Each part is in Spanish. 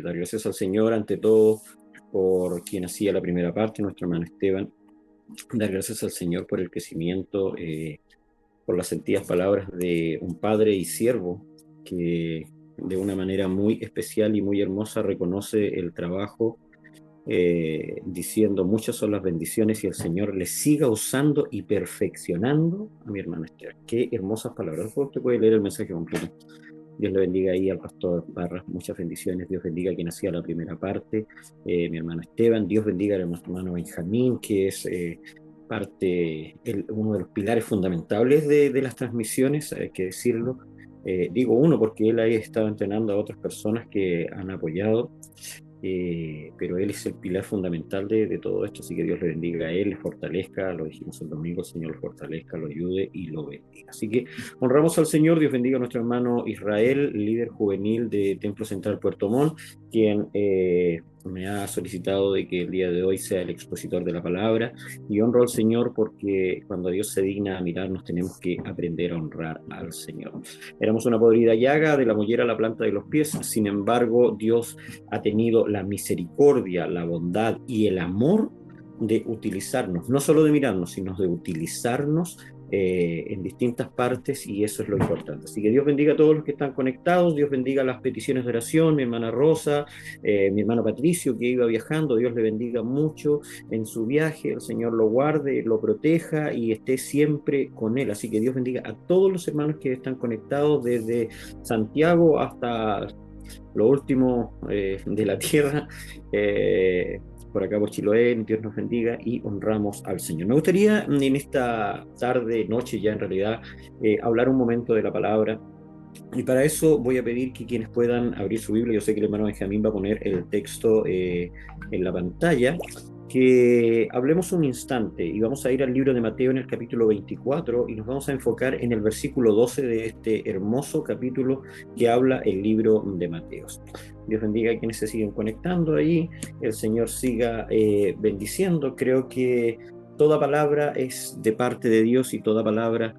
Dar gracias al Señor ante todo por quien hacía la primera parte, nuestro hermano Esteban. Dar gracias al Señor por el crecimiento, por las sentidas palabras de un padre y siervo que de una manera muy especial y muy hermosa reconoce el trabajo, diciendo muchas son las bendiciones y el Señor le siga usando y perfeccionando a mi hermano Esteban. Qué hermosas palabras. Usted puede leer el mensaje completo. Dios le bendiga ahí al pastor Barras, muchas bendiciones. Dios bendiga a quien hacía la primera parte, mi hermano Esteban. Dios bendiga a nuestro hermano Benjamín, que es uno de los pilares fundamentales de las transmisiones, hay que decirlo. Digo uno porque él ahí estado entrenando a otras personas que han apoyado, pero él es el pilar fundamental de todo esto, así que Dios le bendiga a él, le fortalezca, lo dijimos el domingo, el Señor lo fortalezca, lo ayude y lo bendiga. Así que honramos al Señor. Dios bendiga a nuestro hermano Israel, líder juvenil de Templo Central Puerto Montt, quien me ha solicitado de que el día de hoy sea el expositor de la palabra, y honro al Señor porque cuando Dios se digna a mirarnos tenemos que aprender a honrar al Señor. Éramos una podrida llaga, de la mollera a la planta de los pies, sin embargo Dios ha tenido la misericordia, la bondad y el amor de utilizarnos, no solo de mirarnos, sino de utilizarnos en distintas partes, y eso es lo importante. Así que Dios bendiga a todos los que están conectados. Dios bendiga las peticiones de oración, mi hermana Rosa, mi hermano Patricio, que iba viajando. Dios le bendiga mucho en su viaje, el Señor lo guarde, lo proteja y esté siempre con él. Así que Dios bendiga a todos los hermanos que están conectados desde Santiago hasta lo último de la tierra, por acá por Chiloé. Dios nos bendiga y honramos al Señor. Me gustaría en esta tarde, noche ya en realidad, hablar un momento de la palabra. Y para eso voy a pedir que quienes puedan abrir su Biblia, yo sé que el hermano Benjamín va a poner el texto en la pantalla, que hablemos un instante y vamos a ir al libro de Mateo en el capítulo 24 y nos vamos a enfocar en el versículo 12 de este hermoso capítulo que habla el libro de Mateo. Dios bendiga a quienes se siguen conectando ahí, el Señor siga bendiciendo. Creo que toda palabra es de parte de Dios y toda palabra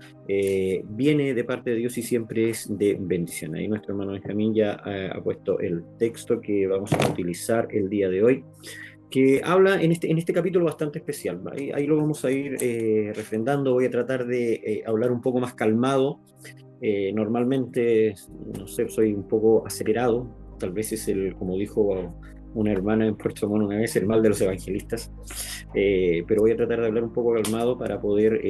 viene de parte de Dios y siempre es de bendición. Ahí nuestro hermano Benjamín ya ha puesto el texto que vamos a utilizar el día de hoy, que habla en este capítulo bastante especial. Ahí lo vamos a ir refrendando. Voy a tratar de hablar un poco más calmado. Normalmente, no sé, soy un poco acelerado. Tal vez es como dijo una hermana en Puerto Montt una vez, el mal de los evangelistas. Pero voy a tratar de hablar un poco calmado para poder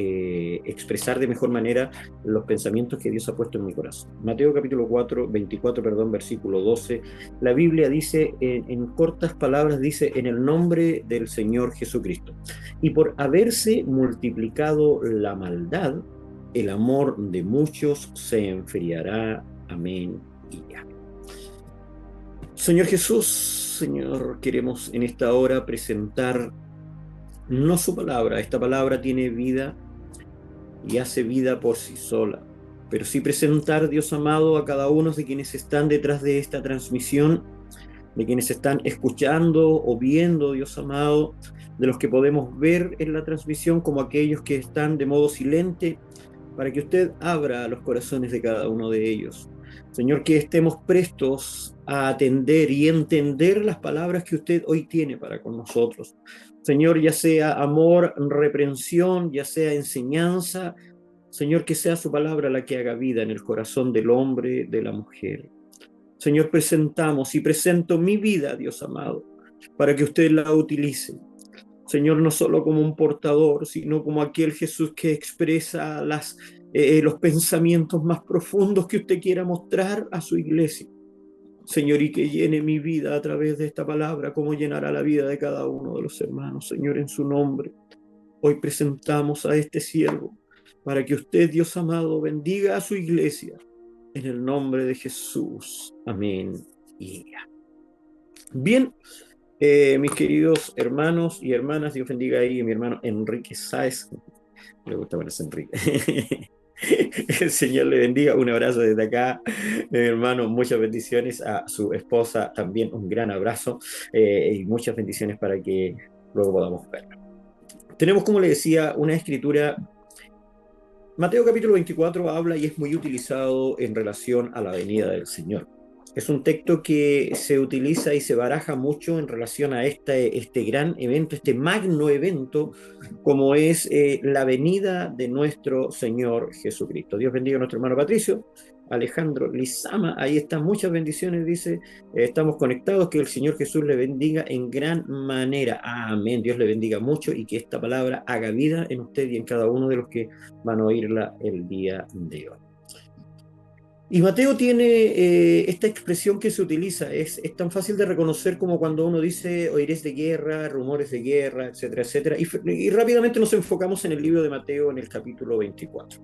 expresar de mejor manera los pensamientos que Dios ha puesto en mi corazón. Mateo capítulo 24, perdón, versículo 12. La Biblia dice, en cortas palabras, dice: en el nombre del Señor Jesucristo. Y por haberse multiplicado la maldad, el amor de muchos se enfriará. Amén y amén. Señor Jesús, Señor, queremos en esta hora presentar no su palabra. Esta palabra tiene vida y hace vida por sí sola, pero sí presentar, Dios amado, a cada uno de quienes están detrás de esta transmisión, de quienes están escuchando o viendo, Dios amado, de los que podemos ver en la transmisión, como aquellos que están de modo silente, para que usted abra los corazones de cada uno de ellos. Señor, que estemos prestos a atender y entender las palabras que usted hoy tiene para con nosotros. Señor, ya sea amor, reprensión, ya sea enseñanza, Señor, que sea su palabra la que haga vida en el corazón del hombre, de la mujer. Señor, presentamos y presento mi vida, Dios amado, para que usted la utilice. Señor, no solo como un portador, sino como aquel Jesús que expresa los pensamientos más profundos que usted quiera mostrar a su iglesia. Señor, y que llene mi vida a través de esta palabra, como llenará la vida de cada uno de los hermanos. Señor, en su nombre, hoy presentamos a este siervo, para que usted, Dios amado, bendiga a su iglesia. En el nombre de Jesús. Amén y amén. Bien. Mis queridos hermanos y hermanas, Dios bendiga ahí a mi hermano Enrique Sáez. Me gusta ponerse Enrique. El Señor le bendiga. Un abrazo desde acá, mi hermano. Muchas bendiciones a su esposa. También un gran abrazo y muchas bendiciones para que luego podamos verlo. Tenemos, como le decía, una escritura. Mateo capítulo 24 habla y es muy utilizado en relación a la venida del Señor. Es un texto que se utiliza y se baraja mucho en relación a este gran evento, este magno evento, como es la venida de nuestro Señor Jesucristo. Dios bendiga a nuestro hermano Patricio, Alejandro Lizama, ahí están muchas bendiciones, dice, estamos conectados, que el Señor Jesús le bendiga en gran manera. Amén, Dios le bendiga mucho y que esta palabra haga vida en usted y en cada uno de los que van a oírla el día de hoy. Y Mateo tiene esta expresión que se utiliza, es tan fácil de reconocer como cuando uno dice oirés de guerra, rumores de guerra, etcétera, etcétera. Y rápidamente nos enfocamos en el libro de Mateo en el capítulo 24,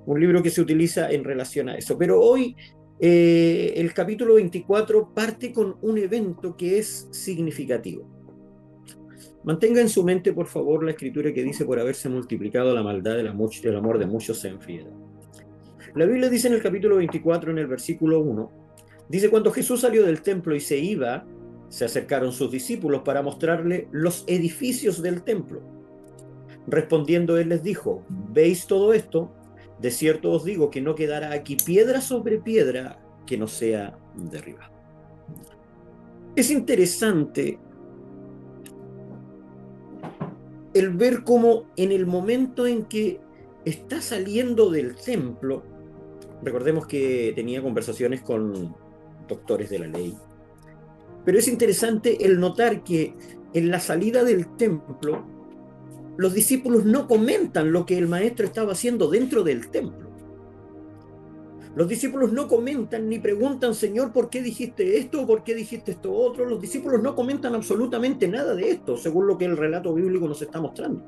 un libro que se utiliza en relación a eso. Pero hoy el capítulo 24 parte con un evento que es significativo. Mantenga en su mente, por favor, la escritura que dice: por haberse multiplicado la maldad, el amor de muchos se enfriará. La Biblia dice en el capítulo 24, en el versículo 1, dice: cuando Jesús salió del templo y se iba, se acercaron sus discípulos para mostrarle los edificios del templo. Respondiendo él les dijo: ¿veis todo esto? De cierto os digo que no quedará aquí piedra sobre piedra que no sea derribada. Es interesante el ver cómo en el momento en que está saliendo del templo, recordemos que tenía conversaciones con doctores de la ley, pero es interesante el notar que en la salida del templo los discípulos no comentan lo que el maestro estaba haciendo dentro del templo. Los discípulos no comentan ni preguntan: Señor, ¿por qué dijiste esto? ¿Por qué dijiste esto otro? Los discípulos no comentan absolutamente nada de esto, según lo que el relato bíblico nos está mostrando.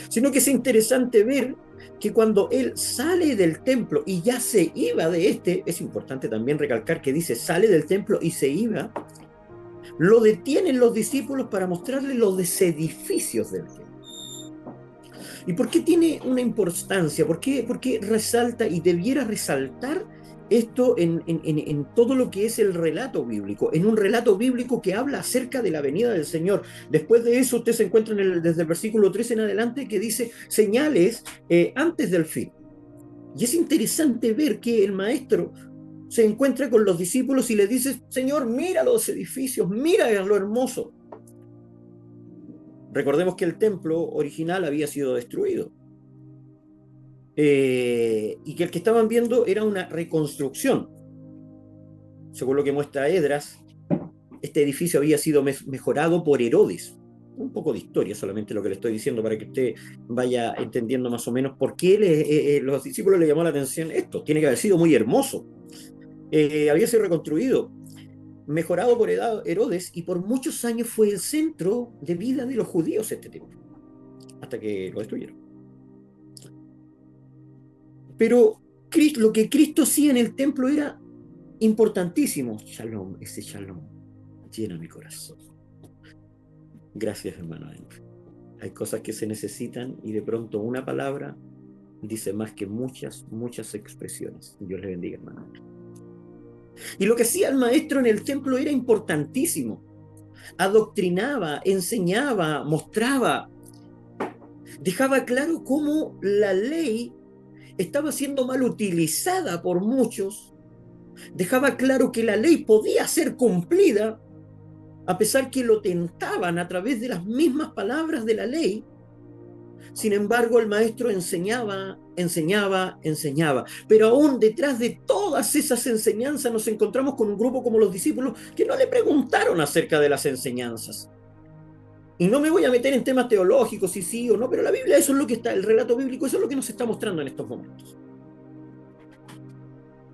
Sino que es interesante ver que cuando él sale del templo y ya se iba de es importante también recalcar que dice sale del templo y se iba, lo detienen los discípulos para mostrarle los edificios del templo. ¿Y por qué tiene una importancia? ¿Por qué resalta y debiera resaltar esto en todo lo que es el relato bíblico? En un relato bíblico que habla acerca de la venida del Señor. Después de eso, usted se encuentra desde el versículo 3 en adelante, que dice señales antes del fin. Y es interesante ver que el maestro se encuentra con los discípulos y les dice: Señor, mira los edificios, mira lo hermoso. Recordemos que el templo original había sido destruido. Y que el que estaban viendo era una reconstrucción. Según lo que muestra Esdras, este edificio había sido mejorado por Herodes. Un poco de historia solamente lo que le estoy diciendo para que usted vaya entendiendo más o menos por qué los discípulos le llamó la atención esto. Tiene que haber sido muy hermoso. Había sido reconstruido, mejorado por Herodes, y por muchos años fue el centro de vida de los judíos este templo, hasta que lo destruyeron. Pero lo que Cristo hacía en el templo era importantísimo. Shalom, ese shalom llena mi corazón. Gracias, hermano. Hay cosas que se necesitan y de pronto una palabra dice más que muchas, muchas expresiones. Dios le bendiga, hermano. Y lo que hacía el maestro en el templo era importantísimo. Adoctrinaba, enseñaba, mostraba, dejaba claro cómo la ley estaba siendo mal utilizada por muchos, dejaba claro que la ley podía ser cumplida, a pesar que lo tentaban a través de las mismas palabras de la ley. Sin embargo, el maestro enseñaba, enseñaba, enseñaba. Pero aún detrás de todas esas enseñanzas nos encontramos con un grupo como los discípulos que no le preguntaron acerca de las enseñanzas. Y no me voy a meter en temas teológicos, si sí o no, pero la Biblia, eso es lo que está, el relato bíblico, eso es lo que nos está mostrando en estos momentos.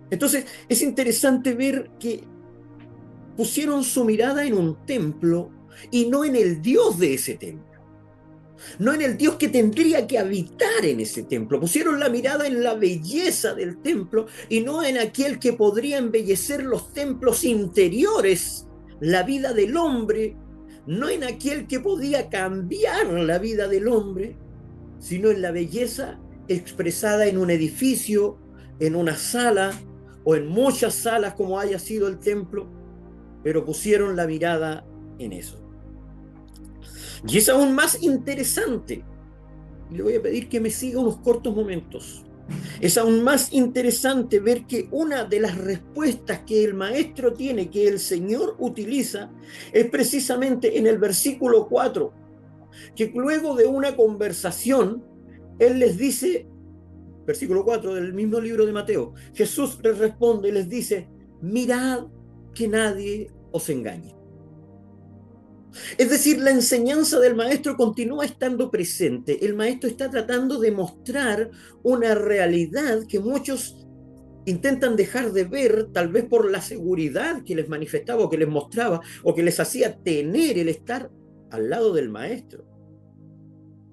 Entonces, es interesante ver que pusieron su mirada en un templo y no en el Dios de ese templo, no en el Dios que tendría que habitar en ese templo. Pusieron la mirada en la belleza del templo y no en aquel que podría embellecer los templos interiores, la vida del hombre, no en aquel que podía cambiar la vida del hombre, sino en la belleza expresada en un edificio, en una sala o en muchas salas como haya sido el templo, pero pusieron la mirada en eso. Y es aún más interesante. Le voy a pedir que me siga unos cortos momentos. Es aún más interesante ver que una de las respuestas que el maestro tiene, que el Señor utiliza, es precisamente en el versículo 4, que luego de una conversación, Él les dice, versículo 4 del mismo libro de Mateo, Jesús les responde y les dice, mirad que nadie os engañe. Es decir, la enseñanza del maestro continúa estando presente. El maestro está tratando de mostrar una realidad que muchos intentan dejar de ver, tal vez por la seguridad que les manifestaba o que les mostraba o que les hacía tener el estar al lado del maestro.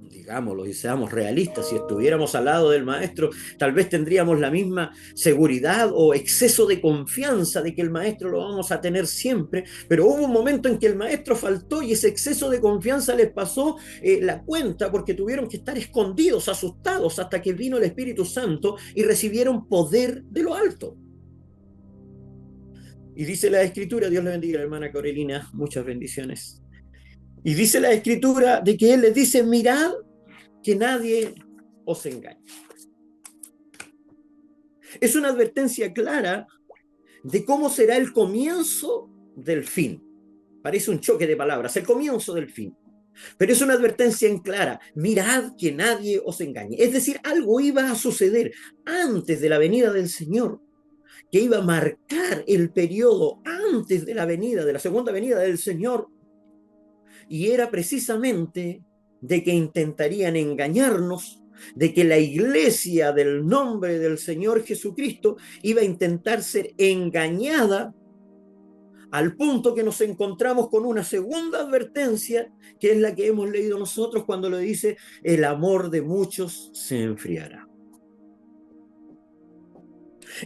Digámoslo y seamos realistas, si estuviéramos al lado del maestro, tal vez tendríamos la misma seguridad o exceso de confianza de que el maestro lo vamos a tener siempre, pero hubo un momento en que el maestro faltó y ese exceso de confianza les pasó la cuenta porque tuvieron que estar escondidos, asustados, hasta que vino el Espíritu Santo y recibieron poder de lo alto. Y dice la Escritura, Dios le bendiga a la hermana Corelina, muchas bendiciones. Y dice la Escritura de que Él les dice, mirad que nadie os engañe. Es una advertencia clara de cómo será el comienzo del fin. Parece un choque de palabras, el comienzo del fin. Pero es una advertencia en clara, mirad que nadie os engañe. Es decir, algo iba a suceder antes de la venida del Señor, que iba a marcar el periodo antes de la venida, de la segunda venida del Señor, y era precisamente de que intentarían engañarnos, de que la iglesia del nombre del Señor Jesucristo iba a intentar ser engañada al punto que nos encontramos con una segunda advertencia, que es la que hemos leído nosotros cuando le dice, el amor de muchos se enfriará.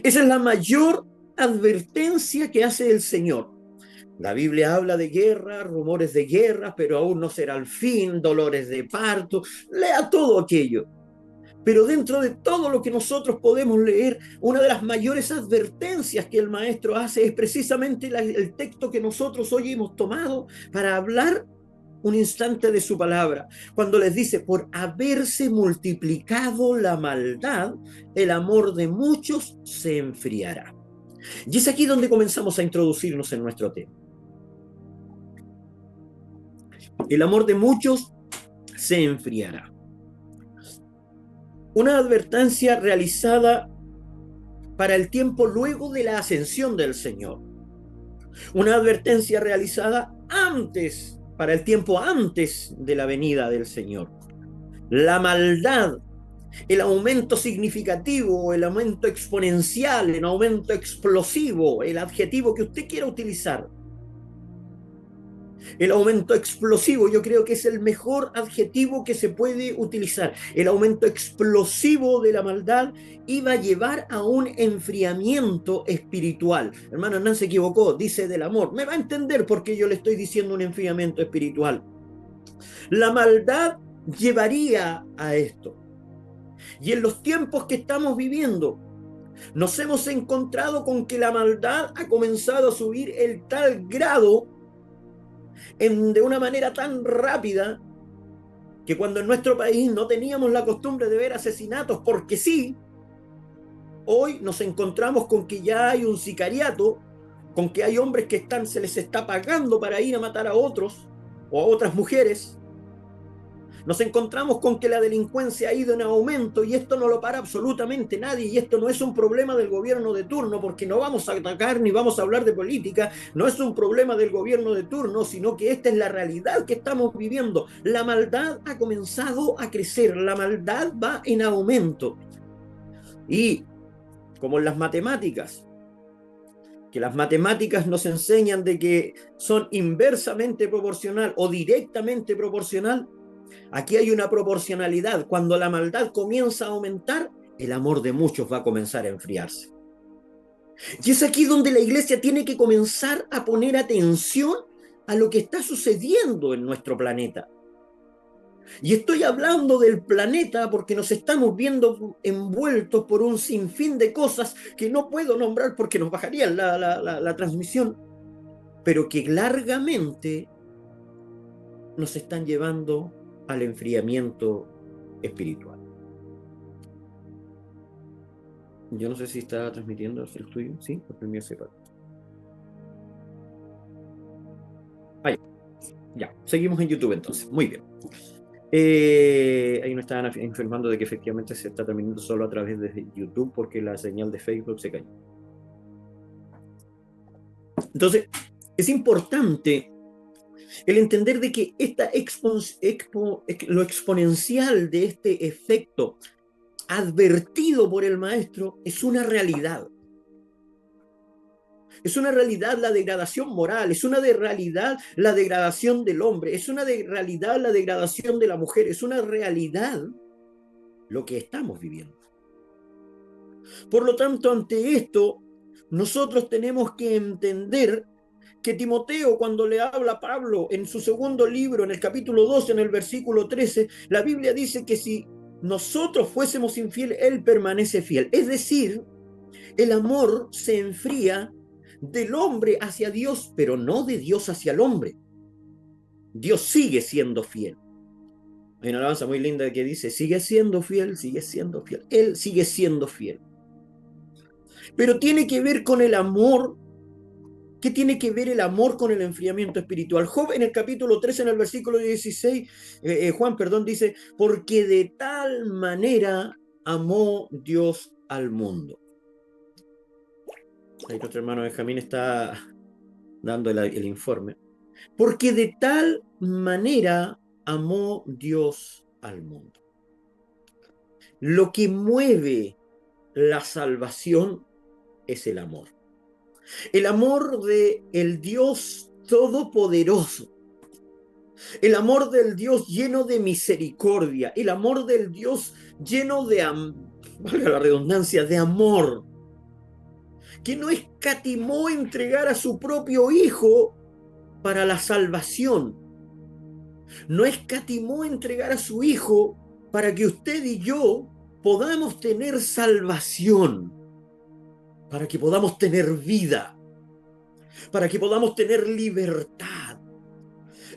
Esa es la mayor advertencia que hace el Señor. La Biblia habla de guerra, rumores de guerra, pero aún no será el fin, dolores de parto, lea todo aquello. Pero dentro de todo lo que nosotros podemos leer, una de las mayores advertencias que el maestro hace es precisamente el texto que nosotros hoy hemos tomado para hablar un instante de su palabra, cuando les dice, por haberse multiplicado la maldad, el amor de muchos se enfriará. Y es aquí donde comenzamos a introducirnos en nuestro tema. El amor de muchos se enfriará. Una advertencia realizada para el tiempo luego de la ascensión del Señor. Una advertencia realizada antes, para el tiempo antes de la venida del Señor. La maldad, el aumento significativo, el aumento exponencial, el aumento explosivo, el adjetivo que usted quiera utilizar. El aumento explosivo, yo creo que es el mejor adjetivo que se puede utilizar. El aumento explosivo de la maldad iba a llevar a un enfriamiento espiritual. Hermano Hernán se equivocó, dice del amor. Me va a entender por qué yo le estoy diciendo un enfriamiento espiritual. La maldad llevaría a esto. Y en los tiempos que estamos viviendo, nos hemos encontrado con que la maldad ha comenzado a subir el tal grado de una manera tan rápida que cuando en nuestro país no teníamos la costumbre de ver asesinatos porque sí, hoy nos encontramos con que ya hay un sicariato, con que hay hombres que se les está pagando para ir a matar a otros o a otras mujeres. Nos encontramos con que la delincuencia ha ido en aumento y esto no lo para absolutamente nadie y esto no es un problema del gobierno de turno porque no vamos a atacar ni vamos a hablar de política, no es un problema del gobierno de turno, sino que esta es la realidad que estamos viviendo. La maldad ha comenzado a crecer, la maldad va en aumento y como en las matemáticas, que las matemáticas nos enseñan de que son inversamente proporcional o directamente proporcional. Aquí hay una proporcionalidad. Cuando la maldad comienza a aumentar, el amor de muchos va a comenzar a enfriarse. Y es aquí donde la iglesia tiene que comenzar a poner atención a lo que está sucediendo en nuestro planeta. Y estoy hablando del planeta porque nos estamos viendo envueltos por un sinfín de cosas que no puedo nombrar porque nos bajarían la transmisión, pero que largamente nos están llevando al enfriamiento espiritual. Yo no sé si está transmitiendo el tuyo, ¿sí? Porque el mío se para. Ah, ya, seguimos en YouTube entonces. Muy bien. Ahí nos estaban informando de que efectivamente se está transmitiendo solo a través de YouTube porque la señal de Facebook se cayó. Entonces, es importante el entender de que lo exponencial de este efecto advertido por el maestro es una realidad. Es una realidad la degradación moral, es una realidad la degradación del hombre, es una realidad la degradación de la mujer, es una realidad lo que estamos viviendo. Por lo tanto, ante esto, nosotros tenemos que entender que Timoteo, cuando le habla a Pablo en su segundo libro, en el capítulo 12, en el versículo 13, la Biblia dice que si nosotros fuésemos infieles, él permanece fiel. Es decir, el amor se enfría del hombre hacia Dios, pero no de Dios hacia el hombre. Dios sigue siendo fiel. Hay una alabanza muy linda que dice, sigue siendo fiel, sigue siendo fiel. Él sigue siendo fiel. Pero tiene que ver con el amor. ¿Qué tiene que ver el amor con el enfriamiento espiritual? Job en el capítulo 13, en el versículo 16, Juan, perdón, dice, porque de tal manera amó Dios al mundo. Ahí nuestro hermano Benjamín está dando el informe. Porque de tal manera amó Dios al mundo. Lo que mueve la salvación es el amor. El amor de el Dios todopoderoso. El amor del Dios lleno de misericordia. El amor del Dios lleno de, valga la redundancia, de amor. Que no escatimó entregar a su propio Hijo para la salvación. No escatimó entregar a su Hijo para que usted y yo podamos tener salvación, para que podamos tener vida, para que podamos tener libertad.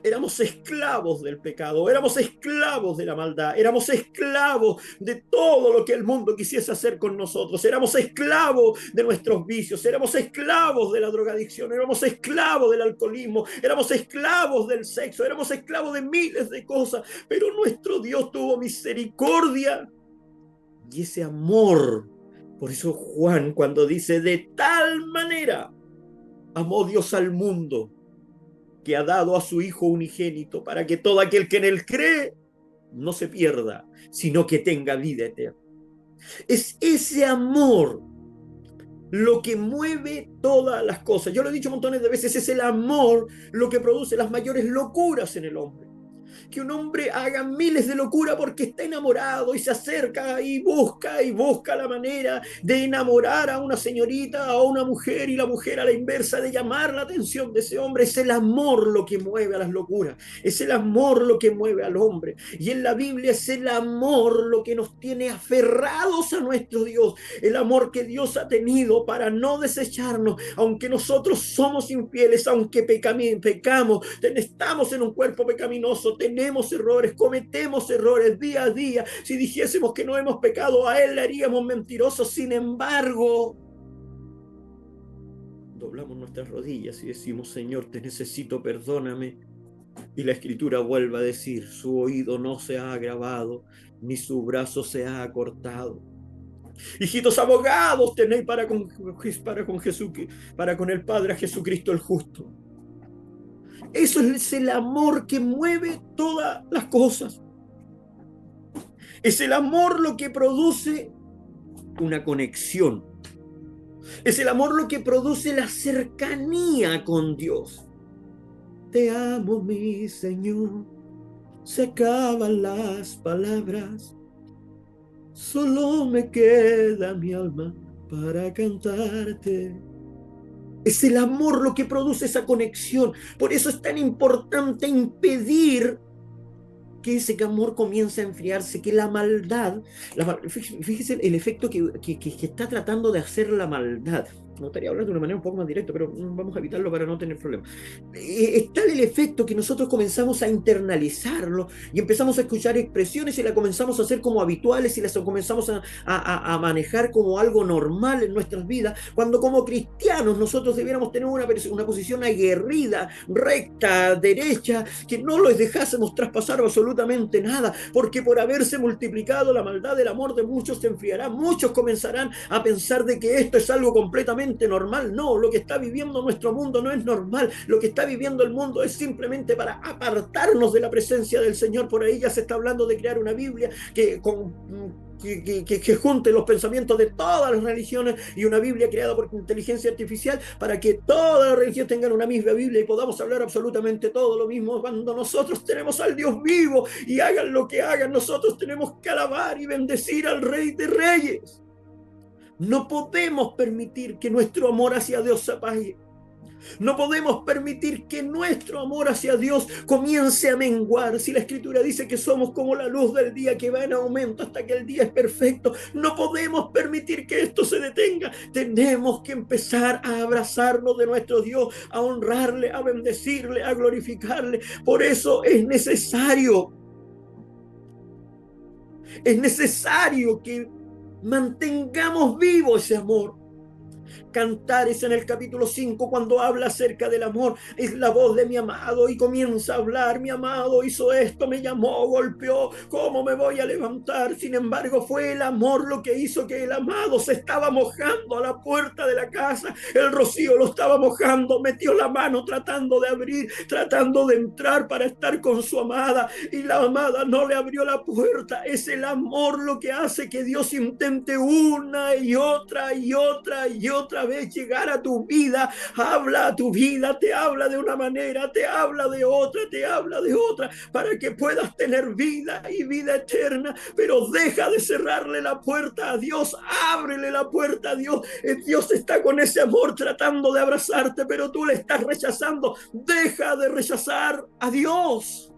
Éramos esclavos del pecado, éramos esclavos de la maldad, éramos esclavos de todo lo que el mundo quisiese hacer con nosotros, éramos esclavos de nuestros vicios, éramos esclavos de la drogadicción, éramos esclavos del alcoholismo, éramos esclavos del sexo, éramos esclavos de miles de cosas, pero nuestro Dios tuvo misericordia y ese amor. Por eso Juan, cuando dice de tal manera amó Dios al mundo, que ha dado a su Hijo unigénito, para que todo aquel que en él cree no se pierda, sino que tenga vida eterna. Es ese amor lo que mueve todas las cosas. Yo lo he dicho montones de veces, es el amor lo que produce las mayores locuras en el hombre. Que un hombre haga miles de locura porque está enamorado y se acerca y busca la manera de enamorar a una señorita o a una mujer, y la mujer a la inversa de llamar la atención de ese hombre. Es el amor lo que mueve a las locuras, es el amor lo que mueve al hombre, y en la Biblia es el amor lo que nos tiene aferrados a nuestro Dios, el amor que Dios ha tenido para no desecharnos, aunque nosotros somos infieles, aunque pecamos, estamos en un cuerpo pecaminoso, tenemos errores, cometemos errores día a día. Si dijésemos que no hemos pecado, a Él le haríamos mentirosos. Sin embargo, doblamos nuestras rodillas y decimos, Señor, te necesito, perdóname. Y la Escritura vuelve a decir, su oído no se ha agravado, ni su brazo se ha acortado. Hijitos abogados tenéis para con Jesús, para con el Padre, a Jesucristo el justo. Eso es el amor que mueve todas las cosas. Es el amor lo que produce una conexión. Es el amor lo que produce la cercanía con Dios. Te amo, mi Señor. Se acaban las palabras. Solo me queda mi alma para cantarte. Es el amor lo que produce esa conexión. Por eso es tan importante impedir que ese amor comience a enfriarse, que la maldad, fíjese el efecto que está tratando de hacer la maldad. Me gustaría hablar de una manera un poco más directa, pero vamos a evitarlo para no tener problemas. Es tal el efecto que nosotros comenzamos a internalizarlo y empezamos a escuchar expresiones y las comenzamos a hacer como habituales y las comenzamos a manejar como algo normal en nuestras vidas, cuando como cristianos nosotros debiéramos tener una posición aguerrida, recta, derecha, que no les dejásemos traspasar absolutamente nada, porque por haberse multiplicado la maldad, el amor de muchos se enfriará, muchos comenzarán a pensar de que esto es algo completamente normal. No, lo que está viviendo nuestro mundo no es normal. Lo que está viviendo el mundo es simplemente para apartarnos de la presencia del Señor. Por ahí ya se está hablando de crear una Biblia que junte los pensamientos de todas las religiones y una Biblia creada por inteligencia artificial para que todas las religiones tengan una misma Biblia y podamos hablar absolutamente todo lo mismo, cuando nosotros tenemos al Dios vivo y hagan lo que hagan, nosotros tenemos que alabar y bendecir al Rey de Reyes. No podemos permitir que nuestro amor hacia Dios se apague. No podemos permitir que nuestro amor hacia Dios comience a menguar. Si la Escritura dice que somos como la luz del día que va en aumento hasta que el día es perfecto, no podemos permitir que esto se detenga. Tenemos que empezar a abrazarnos de nuestro Dios, a honrarle, a bendecirle, a glorificarle. Por eso es necesario que mantengamos vivo ese amor. Cantares en el capítulo 5, cuando habla acerca del amor, es la voz de mi amado y comienza a hablar: mi amado hizo esto, me llamó, golpeó, ¿cómo me voy a levantar? Sin embargo, fue el amor lo que hizo que el amado se estaba mojando a la puerta de la casa, el rocío lo estaba mojando, metió la mano tratando de abrir, tratando de entrar para estar con su amada, y la amada no le abrió la puerta. Es el amor lo que hace que Dios intente una y otra y otra y otra vez llegar a tu vida, habla a tu vida, te habla de una manera, te habla de otra, te habla de otra, para que puedas tener vida y vida eterna. Pero deja de cerrarle la puerta a Dios, ábrele la puerta a Dios. Dios está con ese amor tratando de abrazarte, pero tú le estás rechazando. Deja de rechazar a Dios.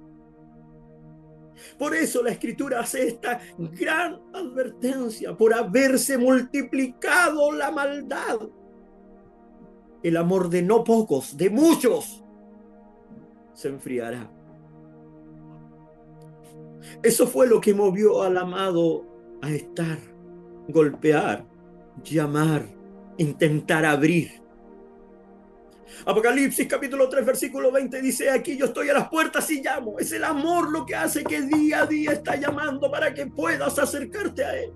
Por eso la Escritura hace esta gran advertencia: por haberse multiplicado la maldad, el amor de no pocos, de muchos, se enfriará. Eso fue lo que movió al amado a estar, golpear, llamar, intentar abrir. Apocalipsis capítulo 3 versículo 20 dice: aquí yo estoy a las puertas y llamo. Es el amor lo que hace que día a día está llamando para que puedas acercarte a Él,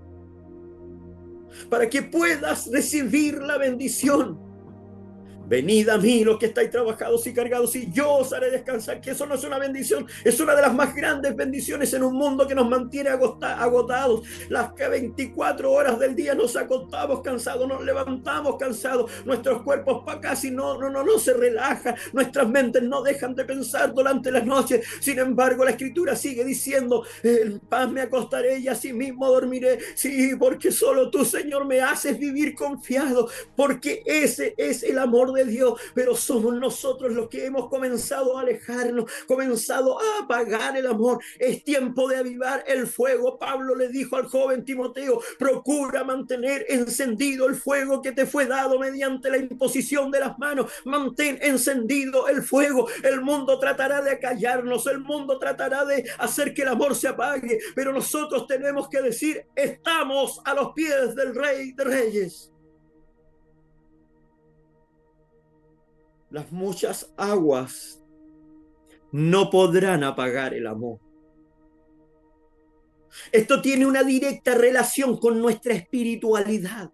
para que puedas recibir la bendición. Venid a mí los que estáis trabajados y cargados y yo os haré descansar. Que eso no es una bendición, es una de las más grandes bendiciones en un mundo que nos mantiene agotados. Las 24 horas del día nos acostamos cansados, nos levantamos cansados, nuestros cuerpos casi no se relajan, nuestras mentes no dejan de pensar durante la noche. Sin embargo, la Escritura sigue diciendo: en paz me acostaré y así mismo dormiré. Sí, porque solo tú, Señor, me haces vivir confiado, porque ese es el amor de Dios. Pero somos nosotros los que hemos comenzado a alejarnos, comenzado a apagar el amor. Es tiempo de avivar el fuego. Pablo le dijo al joven Timoteo: procura mantener encendido el fuego que te fue dado mediante la imposición de las manos. Mantén encendido el fuego. El mundo tratará de acallarnos, el mundo tratará de hacer que el amor se apague, pero nosotros tenemos que decir: estamos a los pies del Rey de Reyes. Las muchas aguas no podrán apagar el amor. Esto tiene una directa relación con nuestra espiritualidad.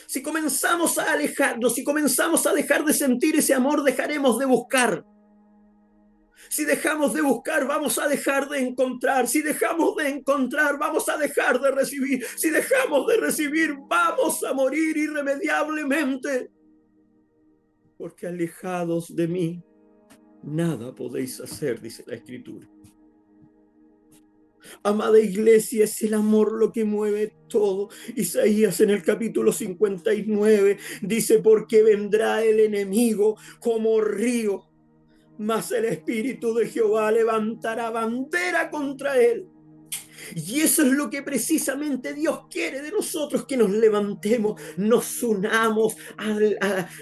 Si comenzamos a alejarnos, si comenzamos a dejar de sentir ese amor, dejaremos de buscar. Si dejamos de buscar, vamos a dejar de encontrar. Si dejamos de encontrar, vamos a dejar de recibir. Si dejamos de recibir, vamos a morir irremediablemente. Porque alejados de mí, nada podéis hacer, dice la Escritura. Amada iglesia, es el amor lo que mueve todo. Isaías en el capítulo 59 dice: porque vendrá el enemigo como río, mas el Espíritu de Jehová levantará bandera contra él. Y eso es lo que precisamente Dios quiere de nosotros, que nos levantemos, nos unamos,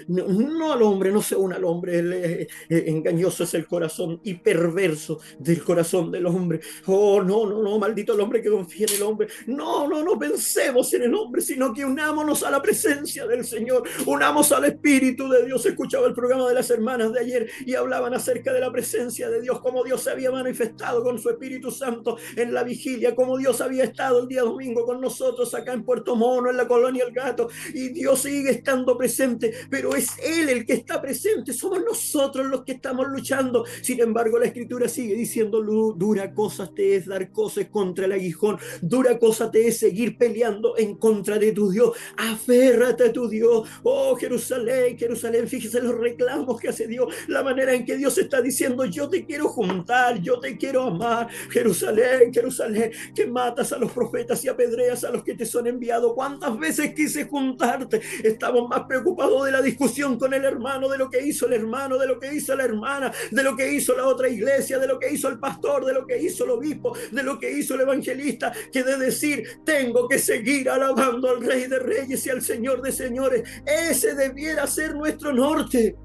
no al hombre, no se una al hombre, engañoso es el corazón y perverso del corazón del hombre. Oh, no, no, no, maldito el hombre que confía en el hombre. No, no, no pensemos en el hombre, sino que unámonos a la presencia del Señor, unamos al Espíritu de Dios. Escuchaba el programa de las hermanas de ayer y hablaban acerca de la presencia de Dios, cómo Dios se había manifestado con su Espíritu Santo en la vigilia, como Dios había estado el día domingo con nosotros acá en Puerto Mono, en la colonia El Gato, y Dios sigue estando presente, pero es Él el que está presente, somos nosotros los que estamos luchando. Sin embargo, la Escritura sigue diciendo: dura cosa te es dar cosas contra el aguijón, dura cosa te es seguir peleando en contra de tu Dios. Aférrate a tu Dios. Oh, Jerusalén, Jerusalén, fíjese los reclamos que hace Dios, la manera en que Dios está diciendo: yo te quiero juntar, yo te quiero amar. Jerusalén, Jerusalén, que matas a los profetas y apedreas a los que te son enviados. ¿Cuántas veces quise juntarte? Estamos más preocupados de la discusión con el hermano, de lo que hizo el hermano, de lo que hizo la hermana, de lo que hizo la otra iglesia, de lo que hizo el pastor, de lo que hizo el obispo, de lo que hizo el evangelista, que de decir: tengo que seguir alabando al Rey de Reyes y al Señor de Señores. Ese debiera ser nuestro norte.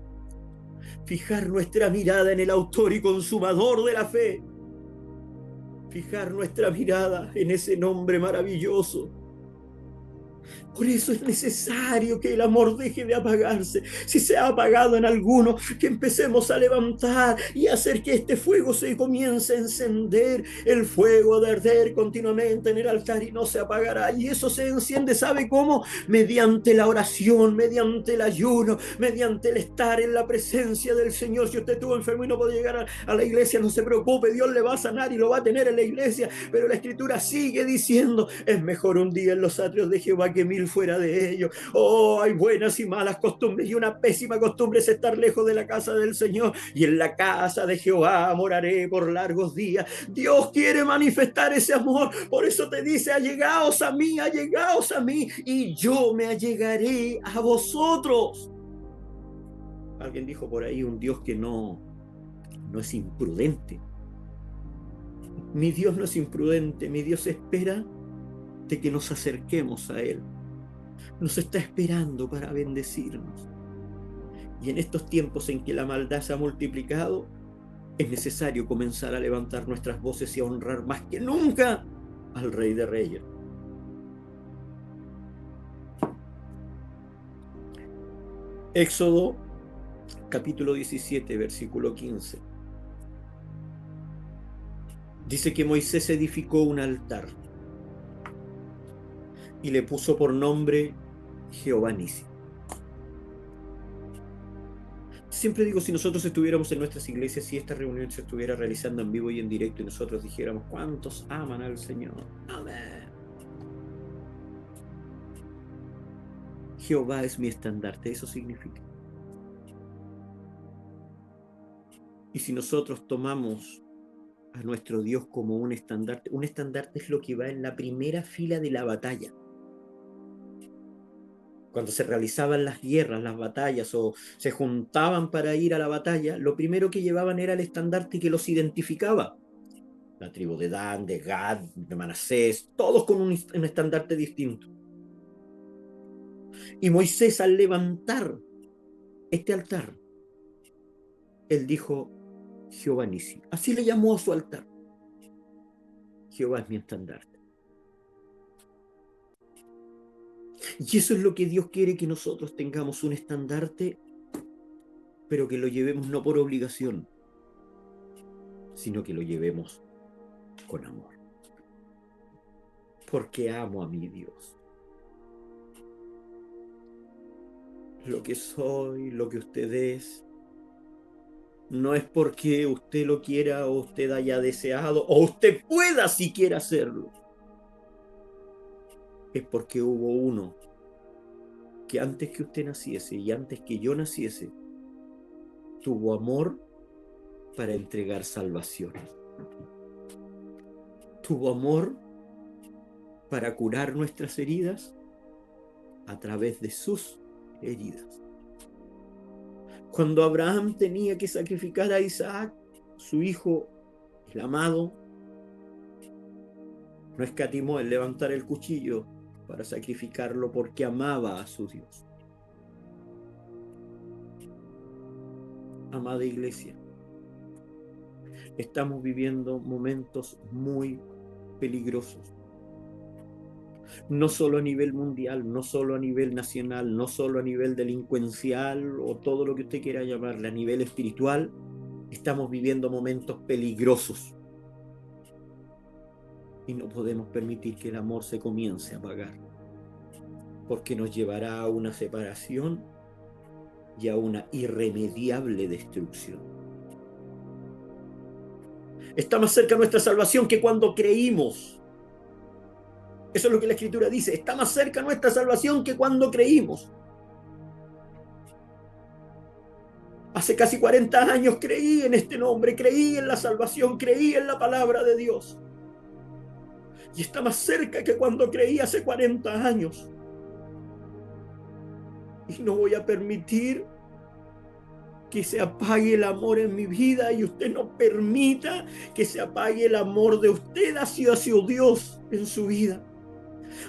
Fijar nuestra mirada en el autor y consumador de la fe. Fijar nuestra mirada en ese nombre maravilloso. Por eso es necesario que el amor deje de apagarse. Si se ha apagado en alguno, que empecemos a levantar y hacer que este fuego se comience a encender. El fuego de arder continuamente en el altar y no se apagará. Y eso se enciende, ¿sabe cómo? Mediante la oración, mediante el ayuno, mediante el estar en la presencia del Señor. Si usted estuvo enfermo y no puede llegar a la iglesia, no se preocupe, Dios le va a sanar y lo va a tener en la iglesia. Pero la Escritura sigue diciendo: es mejor un día en los atrios de Jehová que 1000 fuera de ellos. Oh, hay buenas y malas costumbres, y una pésima costumbre es estar lejos de la casa del Señor. Y en la casa de Jehová moraré por largos días. Dios quiere manifestar ese amor, por eso te dice: allegaos a mí, y yo me allegaré a vosotros. Alguien dijo por ahí: un Dios que no es imprudente. Mi Dios no es imprudente, mi Dios espera de que nos acerquemos a Él. Nos está esperando para bendecirnos. Y en estos tiempos en que la maldad se ha multiplicado, es necesario comenzar a levantar nuestras voces y a honrar más que nunca al Rey de Reyes. Éxodo capítulo 17, versículo 15. Dice que Moisés edificó un altar y le puso por nombre Jehová Nisi. Siempre digo, si nosotros estuviéramos en nuestras iglesias, si esta reunión se estuviera realizando en vivo y en directo y nosotros dijéramos: ¿cuántos aman al Señor? Amén. Jehová es mi estandarte, eso significa. Y si nosotros tomamos a nuestro Dios como un estandarte es lo que va en la primera fila de la batalla. Cuando se realizaban las guerras, las batallas, o se juntaban para ir a la batalla, lo primero que llevaban era el estandarte que los identificaba. La tribu de Dan, de Gad, de Manasés, todos con un estandarte distinto. Y Moisés, al levantar este altar, él dijo: Jehová Nisi. Así le llamó a su altar. Jehová es mi estandarte. Y eso es lo que Dios quiere, que nosotros tengamos un estandarte, pero que lo llevemos no por obligación, sino que lo llevemos con amor. Porque amo a mi Dios. Lo que soy, lo que usted es, no es porque usted lo quiera o usted haya deseado o usted pueda siquiera hacerlo. Es porque hubo uno que antes que usted naciese y antes que yo naciese, tuvo amor para entregar salvación. Tuvo amor para curar nuestras heridas a través de sus heridas. Cuando Abraham tenía que sacrificar a Isaac, su hijo, el amado, No escatimó en levantar el cuchillo para sacrificarlo porque amaba a su Dios. Amada iglesia, estamos viviendo momentos muy peligrosos. No solo a nivel mundial, no solo a nivel nacional, no solo a nivel delincuencial o todo lo que usted quiera llamarle, a nivel espiritual, estamos viviendo momentos peligrosos. Y no podemos permitir que el amor se comience a apagar, porque nos llevará a una separación y a una irremediable destrucción. Está más cerca nuestra salvación que cuando creímos. Eso es lo que la Escritura dice. Está más cerca nuestra salvación que cuando creímos. Hace casi 40 años creí en este nombre, creí en la salvación, creí en la palabra de Dios. Y está más cerca que cuando creí hace 40 años. Y no voy a permitir que se apague el amor en mi vida, y usted no permita que se apague el amor de usted hacia Dios en su vida.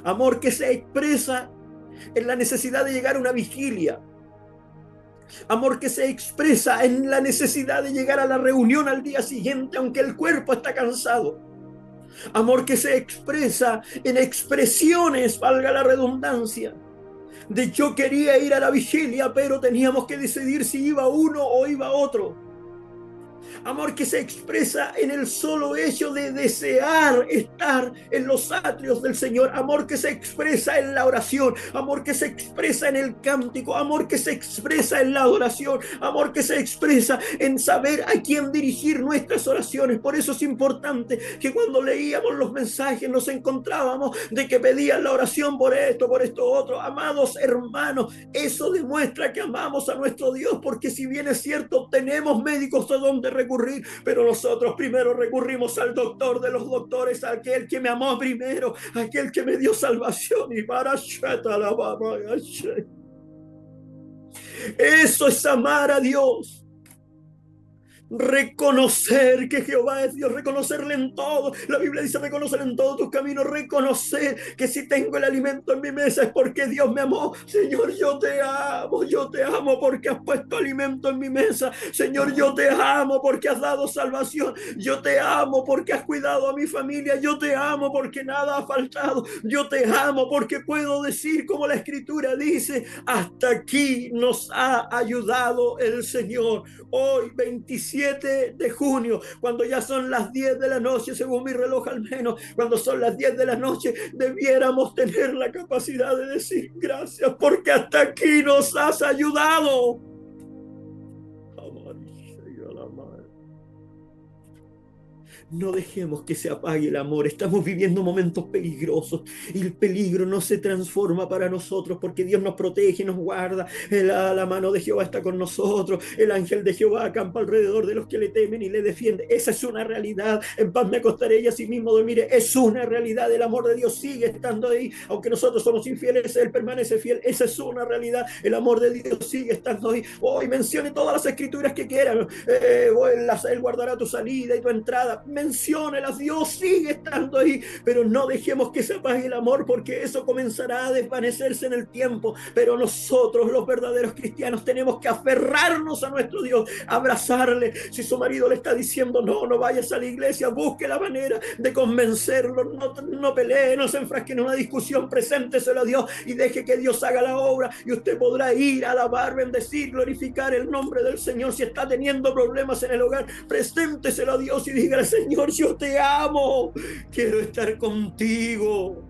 Amor que se expresa en la necesidad de llegar a una vigilia. Amor que se expresa en la necesidad de llegar a la reunión al día siguiente, aunque el cuerpo está cansado. Amor que se expresa en expresiones, valga la redundancia, de yo quería ir a la vigilia, pero teníamos que decidir si iba uno o iba otro. Amor que se expresa en el solo hecho de desear estar en los atrios del Señor. Amor que se expresa en la oración. Amor que se expresa en el cántico. Amor que se expresa en la adoración. Amor que se expresa en saber a quién dirigir nuestras oraciones. Por eso es importante que cuando leíamos los mensajes nos encontrábamos de que pedían la oración por esto otro. Amados hermanos, eso demuestra que amamos a nuestro Dios, porque si bien es cierto, tenemos médicos a donde recurrir, pero nosotros primero recurrimos al doctor de los doctores, a aquel que me amó primero, a aquel que me dio salvación. Y para eso es amar a Dios. Reconocer que Jehová es Dios, reconocerle en todo. La Biblia dice: reconocer en todos tus caminos, reconocer que si tengo el alimento en mi mesa es porque Dios me amó. Señor, yo te amo porque has puesto alimento en mi mesa. Señor, yo te amo porque has dado salvación. Yo te amo porque has cuidado a mi familia. Yo te amo porque nada ha faltado. Yo te amo porque puedo decir, como la Escritura dice: hasta aquí nos ha ayudado el Señor. Hoy, 27 de junio, cuando ya son las 10 de la noche, según mi reloj al menos, cuando son las 10 de la noche, debiéramos tener la capacidad de decir gracias porque hasta aquí nos has ayudado. No dejemos que se apague el amor. Estamos viviendo momentos peligrosos y el peligro no se transforma para nosotros porque Dios nos protege y nos guarda. La mano de Jehová está con nosotros. El ángel de Jehová acampa alrededor de los que le temen y le defiende. Esa es una realidad. En paz me acostaré y así mismo dormiré. Es una realidad. El amor de Dios sigue estando ahí. Aunque nosotros somos infieles, Él permanece fiel. Esa es una realidad. El amor de Dios sigue estando ahí. Hoy mencione todas las escrituras que quieran. Él guardará tu salida y tu entrada. Menciónelas, Dios sigue estando ahí, pero no dejemos que se apague el amor, porque eso comenzará a desvanecerse en el tiempo. Pero nosotros, los verdaderos cristianos, tenemos que aferrarnos a nuestro Dios, abrazarle. Si su marido le está diciendo no vayas a la iglesia, busque la manera de convencerlo. No pelee, no se enfrasque en una discusión, presénteselo a Dios y deje que Dios haga la obra, y usted podrá ir a alabar, bendecir, glorificar el nombre del Señor. Si está teniendo problemas en el hogar, presénteselo a Dios y dígale: Señor, yo te amo, quiero estar contigo.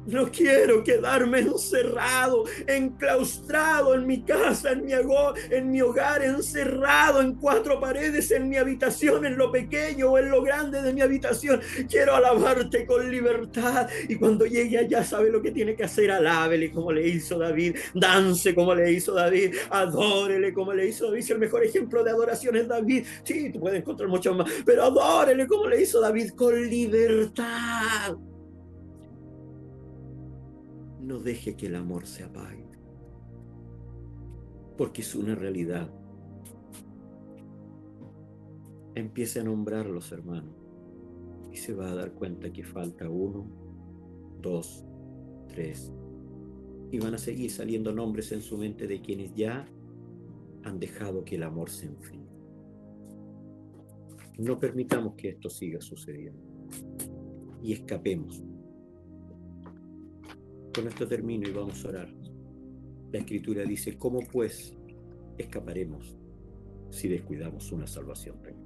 No quiero quedarme encerrado, enclaustrado en mi casa, en mi hogar, encerrado en cuatro paredes, en mi habitación, en lo pequeño o en lo grande de mi habitación. Quiero alabarte con libertad. Y cuando llegue allá, sabe lo que tiene que hacer: alábele como le hizo David, dance como le hizo David, adórele como le hizo David. Si el mejor ejemplo de adoración es David, sí, tú puedes encontrar muchos más, pero adórele como le hizo David, con libertad. No deje que el amor se apague, porque es una realidad. Empiece a nombrar los hermanos. y se va a dar cuenta que falta 1, 2, 3, y van a seguir saliendo nombres en su mente de quienes ya han dejado que el amor se enfríe. No permitamos que esto siga sucediendo y escapemos. Con esto termino y vamos a orar. La Escritura dice: ¿cómo pues escaparemos si descuidamos una salvación real?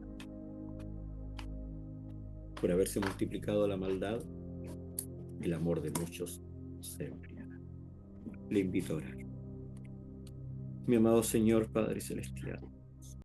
Por haberse multiplicado la maldad, el amor de muchos se enfriará. Le invito a orar. Mi amado Señor Padre Celestial,